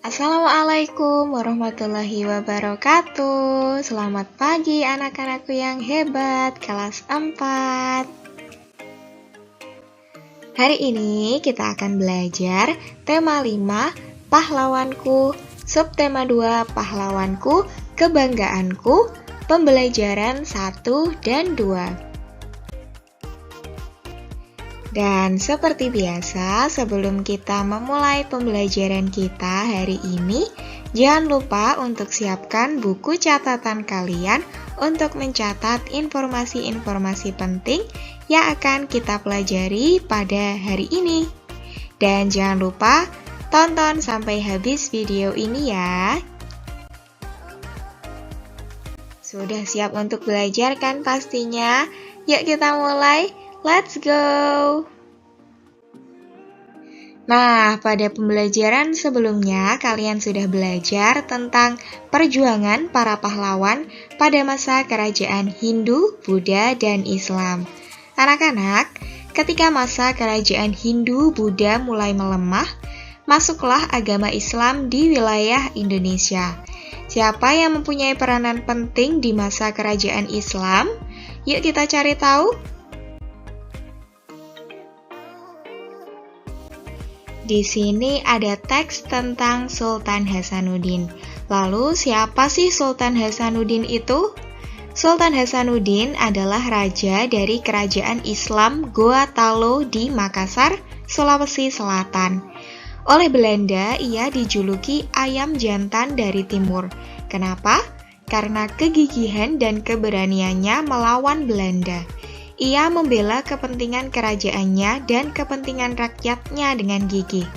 Assalamualaikum warahmatullahi wabarakatuh. Selamat pagi anak-anakku yang hebat, kelas 4. Hari ini kita akan belajar tema 5, pahlawanku, subtema 2, pahlawanku, kebanggaanku, pembelajaran 1 dan 2. Dan seperti biasa, sebelum kita memulai pembelajaran kita hari ini, jangan lupa untuk siapkan buku catatan kalian untuk mencatat informasi-informasi penting yang akan kita pelajari pada hari ini. Dan jangan lupa tonton sampai habis video ini ya. Sudah siap untuk belajar kan pastinya? Yuk kita mulai. Let's go! Nah, pada pembelajaran sebelumnya kalian sudah belajar tentang perjuangan para pahlawan pada masa kerajaan Hindu, Buddha, dan Islam. Anak-anak, ketika masa kerajaan Hindu, Buddha mulai melemah, masuklah agama Islam di wilayah Indonesia. Siapa yang mempunyai peranan penting di masa kerajaan Islam? Yuk kita cari tahu. Di sini ada teks tentang Sultan Hasanuddin. Lalu, siapa sih Sultan Hasanuddin itu? Sultan Hasanuddin adalah raja dari kerajaan Islam Goa Talo di Makassar, Sulawesi Selatan. Oleh Belanda, ia dijuluki ayam jantan dari timur. Kenapa? Karena kegigihan dan keberaniannya melawan Belanda. Ia membela kepentingan kerajaannya dan kepentingan rakyatnya dengan gigih.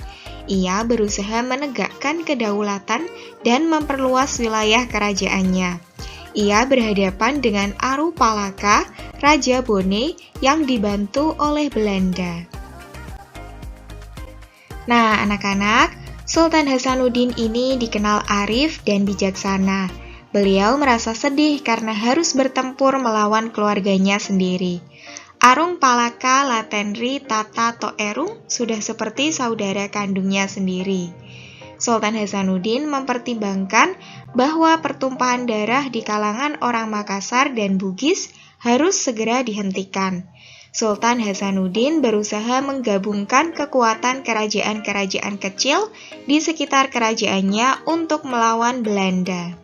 Ia berusaha menegakkan kedaulatan dan memperluas wilayah kerajaannya. Ia berhadapan dengan Arupalaka, Raja Bone yang dibantu oleh Belanda. Nah, anak-anak, Sultan Hasanuddin ini dikenal arif dan bijaksana. Beliau merasa sedih karena harus bertempur melawan keluarganya sendiri. Arupalaka Latenri Tata Toerung sudah seperti saudara kandungnya sendiri. Sultan Hasanuddin mempertimbangkan bahwa pertumpahan darah di kalangan orang Makassar dan Bugis harus segera dihentikan. Sultan Hasanuddin berusaha menggabungkan kekuatan kerajaan-kerajaan kecil di sekitar kerajaannya untuk melawan Belanda.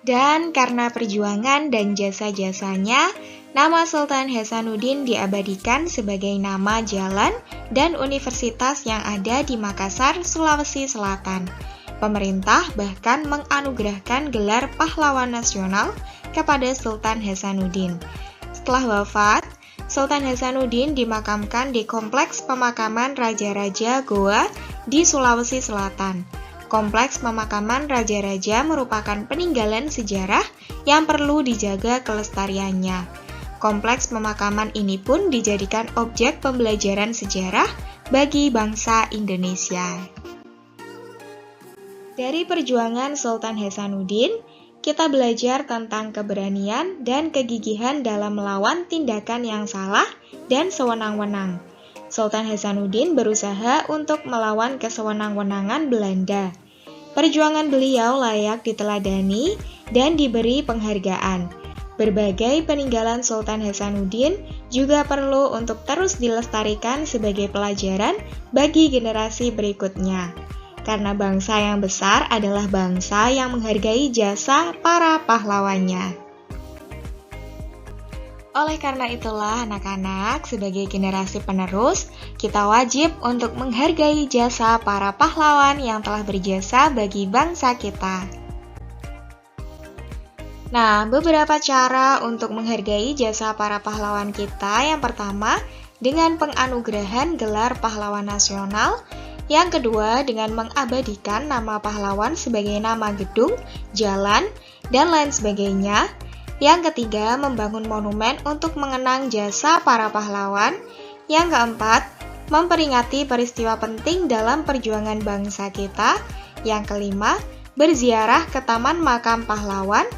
Dan karena perjuangan dan jasa-jasanya, nama Sultan Hasanuddin diabadikan sebagai nama jalan dan universitas yang ada di Makassar, Sulawesi Selatan. Pemerintah bahkan menganugerahkan gelar pahlawan nasional kepada Sultan Hasanuddin. Setelah wafat, Sultan Hasanuddin dimakamkan di Kompleks Pemakaman Raja-Raja Goa di Sulawesi Selatan. Kompleks pemakaman raja-raja merupakan peninggalan sejarah yang perlu dijaga kelestariannya. Kompleks pemakaman ini pun dijadikan objek pembelajaran sejarah bagi bangsa Indonesia. Dari perjuangan Sultan Hasanuddin, kita belajar tentang keberanian dan kegigihan dalam melawan tindakan yang salah dan sewenang-wenang. Sultan Hasanuddin berusaha untuk melawan kesewenang-wenangan Belanda. Perjuangan beliau layak diteladani dan diberi penghargaan. Berbagai peninggalan Sultan Hasanuddin juga perlu untuk terus dilestarikan sebagai pelajaran bagi generasi berikutnya. Karena bangsa yang besar adalah bangsa yang menghargai jasa para pahlawannya. Oleh karena itulah anak-anak, sebagai generasi penerus, kita wajib untuk menghargai jasa para pahlawan yang telah berjasa bagi bangsa kita. Nah, beberapa cara untuk menghargai jasa para pahlawan kita. Yang pertama, dengan penganugerahan gelar pahlawan nasional. Yang kedua, dengan mengabadikan nama pahlawan sebagai nama gedung, jalan, dan lain sebagainya. Yang ketiga, membangun monumen untuk mengenang jasa para pahlawan. Yang keempat, memperingati peristiwa penting dalam perjuangan bangsa kita. Yang kelima, berziarah ke Taman Makam Pahlawan.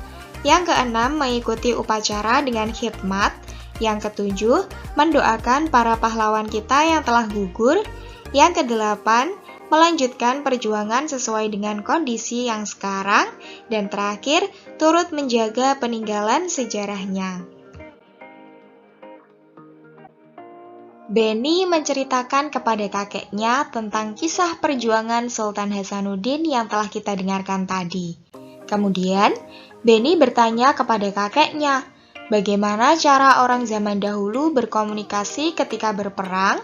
Yang keenam, mengikuti upacara dengan khidmat. Yang ketujuh, mendoakan para pahlawan kita yang telah gugur. Yang kedelapan, melanjutkan perjuangan sesuai dengan kondisi yang sekarang, dan terakhir, turut menjaga peninggalan sejarahnya. Beni menceritakan kepada kakeknya tentang kisah perjuangan Sultan Hasanuddin yang telah kita dengarkan tadi. Kemudian, Beni bertanya kepada kakeknya, bagaimana cara orang zaman dahulu berkomunikasi ketika berperang?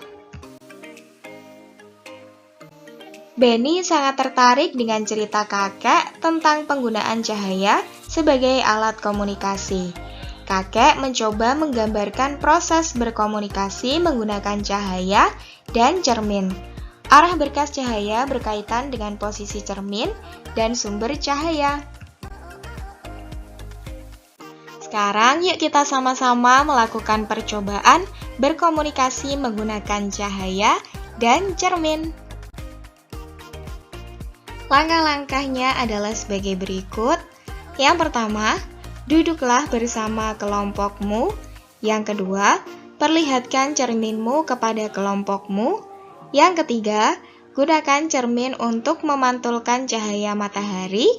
Beni sangat tertarik dengan cerita kakek tentang penggunaan cahaya sebagai alat komunikasi. Kakek mencoba menggambarkan proses berkomunikasi menggunakan cahaya dan cermin. Arah berkas cahaya berkaitan dengan posisi cermin dan sumber cahaya. Sekarang yuk kita sama-sama melakukan percobaan berkomunikasi menggunakan cahaya dan cermin. Langkah-langkahnya adalah sebagai berikut. Yang pertama, duduklah bersama kelompokmu. Yang kedua, perlihatkan cerminmu kepada kelompokmu. Yang ketiga, gunakan cermin untuk memantulkan cahaya matahari.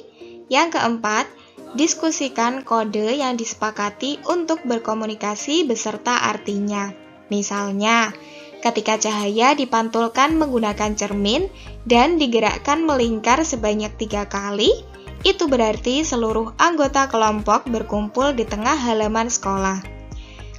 Yang keempat, diskusikan kode yang disepakati untuk berkomunikasi beserta artinya. Misalnya, ketika cahaya dipantulkan menggunakan cermin dan digerakkan melingkar sebanyak 3 kali, itu berarti seluruh anggota kelompok berkumpul di tengah halaman sekolah.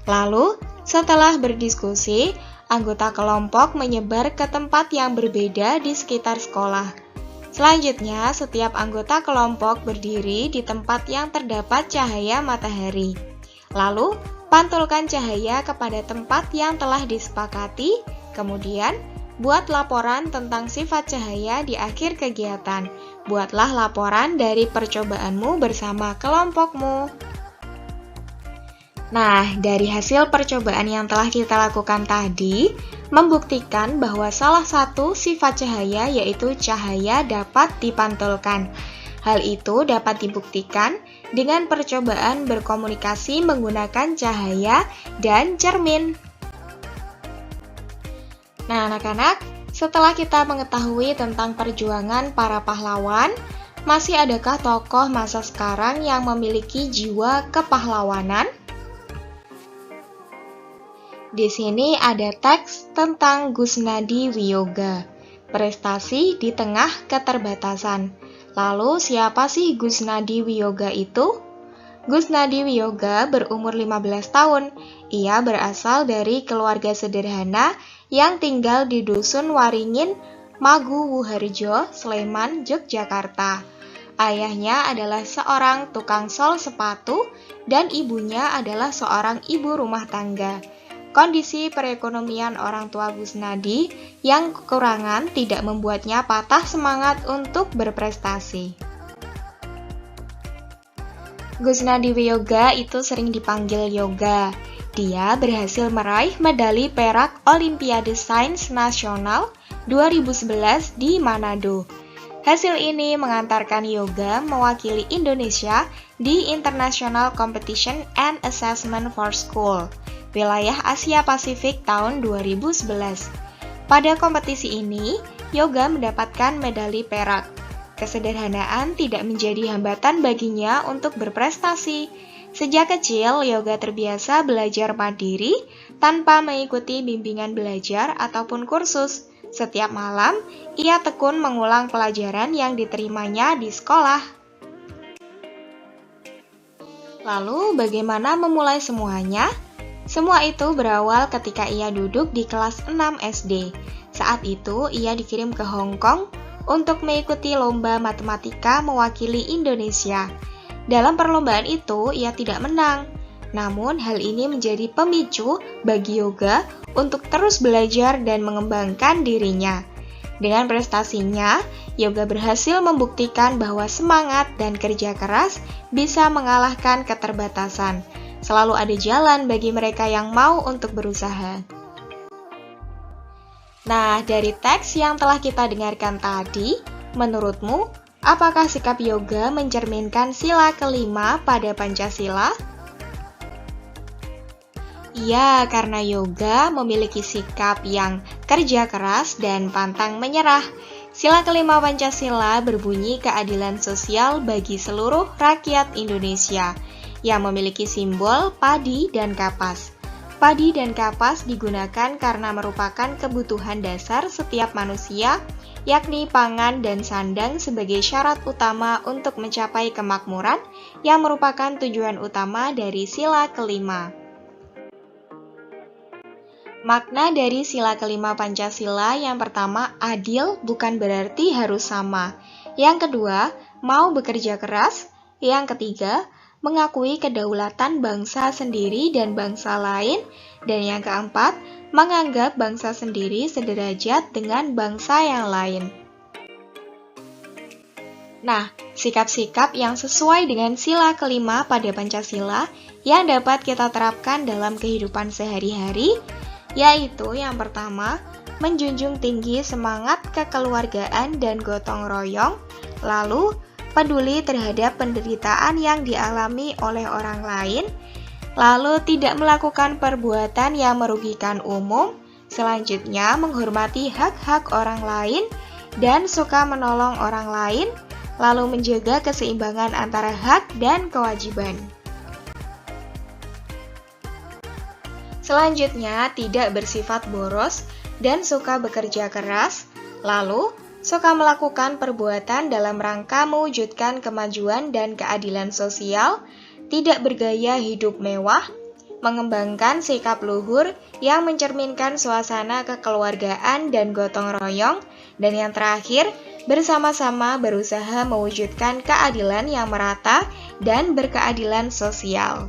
Lalu, setelah berdiskusi, anggota kelompok menyebar ke tempat yang berbeda di sekitar sekolah. Selanjutnya, setiap anggota kelompok berdiri di tempat yang terdapat cahaya matahari. Lalu, pantulkan cahaya kepada tempat yang telah disepakati, kemudian buat laporan tentang sifat cahaya di akhir kegiatan. Buatlah laporan dari percobaanmu bersama kelompokmu. Nah, dari hasil percobaan yang telah kita lakukan tadi, membuktikan bahwa salah satu sifat cahaya yaitu cahaya dapat dipantulkan. Hal itu dapat dibuktikan dengan percobaan berkomunikasi menggunakan cahaya dan cermin. Nah, anak-anak, setelah kita mengetahui tentang perjuangan para pahlawan, masih adakah tokoh masa sekarang yang memiliki jiwa kepahlawanan? Di sini ada teks tentang Gusnadi Wiyoga, prestasi di tengah keterbatasan. Lalu, siapa sih Gusnadi Wiyoga itu? Gusnadi Wiyoga berumur 15 tahun. Ia berasal dari keluarga sederhana yang tinggal di Dusun Waringin, Magu Wuharjo, Sleman, Yogyakarta. Ayahnya adalah seorang tukang sol sepatu dan ibunya adalah seorang ibu rumah tangga. Kondisi perekonomian orang tua Gusnadi yang kekurangan tidak membuatnya patah semangat untuk berprestasi. Gusnadi Wiyoga itu sering dipanggil Yoga. Dia berhasil meraih medali perak Olimpiade Sains Nasional 2011 di Manado. Hasil ini mengantarkan Yoga mewakili Indonesia di International Competition and Assessment for School, wilayah Asia Pasifik tahun 2011. Pada kompetisi ini, Yoga mendapatkan medali perak. Kesederhanaan tidak menjadi hambatan baginya untuk berprestasi. Sejak kecil, Yoga terbiasa belajar mandiri tanpa mengikuti bimbingan belajar ataupun kursus. Setiap malam, ia tekun mengulang pelajaran yang diterimanya di sekolah. Lalu, bagaimana memulai semuanya? Semua itu berawal ketika ia duduk di kelas 6 SD. Saat itu, ia dikirim ke Hong Kong untuk mengikuti lomba matematika mewakili Indonesia. Dalam perlombaan itu, ia tidak menang. Namun, hal ini menjadi pemicu bagi Yoga untuk terus belajar dan mengembangkan dirinya. Dengan prestasinya, Yoga berhasil membuktikan bahwa semangat dan kerja keras bisa mengalahkan keterbatasan. Selalu ada jalan bagi mereka yang mau untuk berusaha. Nah, dari teks yang telah kita dengarkan tadi, menurutmu, apakah sikap Yoga mencerminkan sila kelima pada Pancasila? Iya, karena Yoga memiliki sikap yang kerja keras dan pantang menyerah. Sila kelima Pancasila berbunyi keadilan sosial bagi seluruh rakyat Indonesia yang memiliki simbol padi dan kapas. Padi dan kapas digunakan karena merupakan kebutuhan dasar setiap manusia, yakni pangan dan sandang sebagai syarat utama untuk mencapai kemakmuran yang merupakan tujuan utama dari sila kelima. Makna dari sila kelima Pancasila yang pertama, adil bukan berarti harus sama. Yang kedua, mau bekerja keras. Yang ketiga, mengakui kedaulatan bangsa sendiri dan bangsa lain. Dan yang keempat, menganggap bangsa sendiri sederajat dengan bangsa yang lain. Nah, sikap-sikap yang sesuai dengan sila kelima pada Pancasila yang dapat kita terapkan dalam kehidupan sehari-hari, yaitu yang pertama, menjunjung tinggi semangat kekeluargaan dan gotong royong, lalu peduli terhadap penderitaan yang dialami oleh orang lain, lalu tidak melakukan perbuatan yang merugikan umum, selanjutnya menghormati hak-hak orang lain dan suka menolong orang lain, lalu menjaga keseimbangan antara hak dan kewajiban. Selanjutnya, tidak bersifat boros dan suka bekerja keras, lalu suka melakukan perbuatan dalam rangka mewujudkan kemajuan dan keadilan sosial, tidak bergaya hidup mewah, mengembangkan sikap luhur yang mencerminkan suasana kekeluargaan dan gotong royong, dan yang terakhir, bersama-sama berusaha mewujudkan keadilan yang merata dan berkeadilan sosial.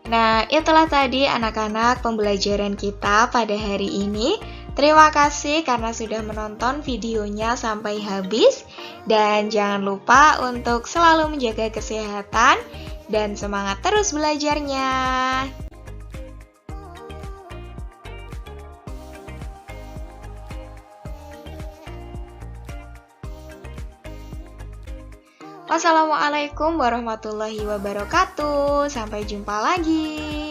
Nah, itulah tadi anak-anak pembelajaran kita pada hari ini. Terima kasih karena sudah menonton videonya sampai habis. Dan jangan lupa untuk selalu menjaga kesehatan dan semangat terus belajarnya. Wassalamualaikum warahmatullahi wabarakatuh. Sampai jumpa lagi.